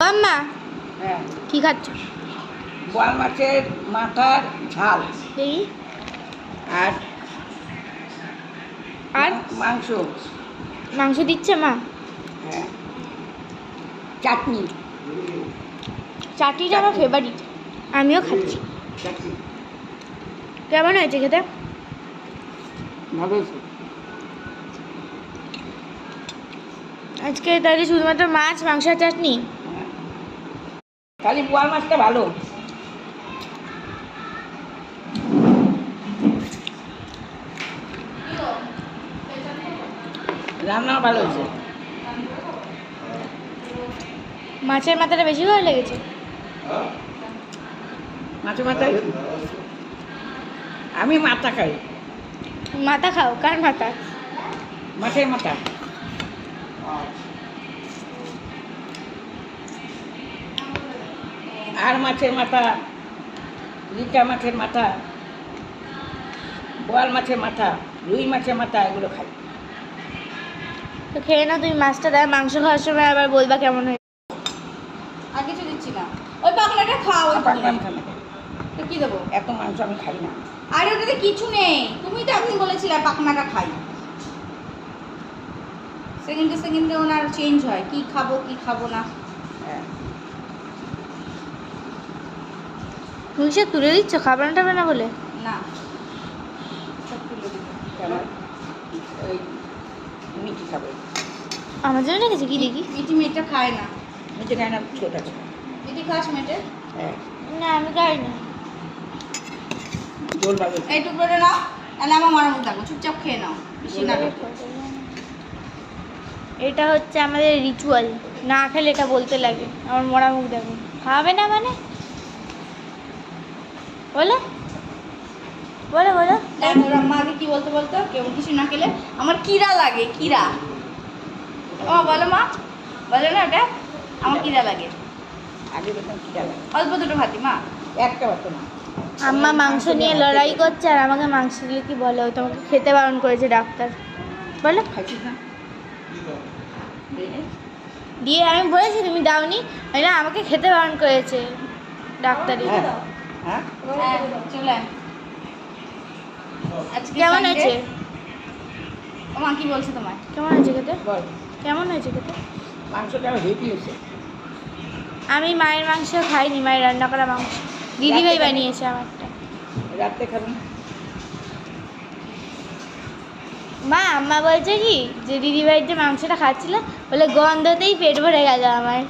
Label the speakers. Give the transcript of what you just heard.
Speaker 1: আম্মা
Speaker 2: হ্যাঁ,
Speaker 1: কি খাচ্ছ?
Speaker 2: বোয়াল মাছের মাথার ঝাল
Speaker 1: দেখি।
Speaker 2: আর
Speaker 1: আর
Speaker 2: মাংস।
Speaker 1: মাংস দিচ্ছে মা?
Speaker 2: হ্যাঁ, চাটনি।
Speaker 1: চাটনিটা আমার ফেভারিট, আমিও খাচ্ছি।
Speaker 2: চাটনি
Speaker 1: কেমন হয়েছে খেতে?
Speaker 2: ভালো হয়েছে।
Speaker 1: আজকে তাহলে শুধুমাত্র মাছ, মাংস আর চাটনি?
Speaker 2: হ্যাঁ, খালি বোয়াল মাছটা ভালো। রান্নাও ভালো হয়েছে।
Speaker 1: মাছের মাথাটা বেশি ভালো লেগেছে।
Speaker 2: মাছের মাথায় আমি মাথা খাই।
Speaker 1: মাথা খাও? কার মাথা?
Speaker 2: মাছের মাথা। আর মাছের মাথা, রিকা মাছের মাথা, বোয়াল মাছের মাথা, রুই মাছের মাথা, এগুলো খাই।
Speaker 1: তো খেয়ে না তুমি মাছটা, দেয় মাংস খাওয়ার সময় আবার বলবা কেমন হয়েছে।
Speaker 3: আর কিছু দিচ্ছি না, ওই পাখলাটা খাও। ওই
Speaker 2: পাকলাম খানা
Speaker 3: তো কি দেবো?
Speaker 2: এত মাংস আমি খাই না।
Speaker 3: আরে ওটাতে কিছু নেই, তুমি তো একদিন বলেছিলে পাখনাটা খাই। সেকেন্ডে সেকেন্ডে ওনার চেঞ্জ হয়, কি খাবো কি খাবো না।
Speaker 2: হ্যাঁ,
Speaker 1: তুমি সে তুলে দিচ্ছ খাবার টাবে না বলে?
Speaker 3: না, সব তুলে দিবো।
Speaker 2: কেমন? ওই মিঠি খাবে।
Speaker 1: আমার জন্য রেখেছে কি দেখি?
Speaker 3: মিটি মেয়েটা খায় না।
Speaker 2: মিঠি খায় না, ছোট আছে।
Speaker 3: মিটি খাস মেয়েটে?
Speaker 2: হ্যাঁ,
Speaker 1: না আমি খাই না।
Speaker 2: জোল ভাবে।
Speaker 3: এই টুকরোটা নাও, তাহলে আমার মারা মুখ দেখো, চুপচাপ খেয়ে নাও, বেশি না দেখো।
Speaker 1: এটা হচ্ছে আমাদের রিচুয়াল, না খেলে এটা বলতে লাগে আমার মরা মুখ দেখো। খাওয়াবে না মানে? বলো বলো বলো।
Speaker 3: দেখ ওর আম্মা আগে কি বলতে বলতো, কেউ কিছু না খেলে আমার কিরা লাগে, কিরা। ও বলো মা, বলো না ওটা, আমার কিরা লাগে।
Speaker 2: আগে দেখলাম খিদা লাগে।
Speaker 3: অল্প দুটো ভাতি মা।
Speaker 2: একটা বাতো না।
Speaker 1: আম্মা মাংস নিয়ে লড়াই করছে আর আমাকে মাংস দিলে কি বলে, ও তোমাকে খেতে বারণ করেছে ডাক্তার। বলো।
Speaker 2: খাইছিস না?
Speaker 1: দিয়ে আমি বলেছি তুমি দাওনি, না আমাকে খেতে বারণ করেছে ডাক্তারে।
Speaker 2: হ্যাঁ, হ্যাঁ,
Speaker 3: হ্যাঁ, চলে আয়। আজকে
Speaker 1: কেমন
Speaker 3: Sunday।
Speaker 1: হয়েছে?
Speaker 3: ও মা কি বলছে তোমায়?
Speaker 1: কেমন হয়েছে খেতে?
Speaker 2: বল।
Speaker 1: কেমন হয়েছে খেতে?
Speaker 2: মাংসটা হেভি হয়েছে।
Speaker 1: আমি মায়ের মাংস খাইনি, মায়ের রান্না করা মাংস দিদিভাই বানিয়েছে আমারটা।
Speaker 2: রাত্রে খাবি?
Speaker 1: মা আম্মা বলছে কি যে দিদিভাইয়ের যে মাংসটা খাচ্ছিল বলে গন্ধতেই পেট ভরে গেল আমার।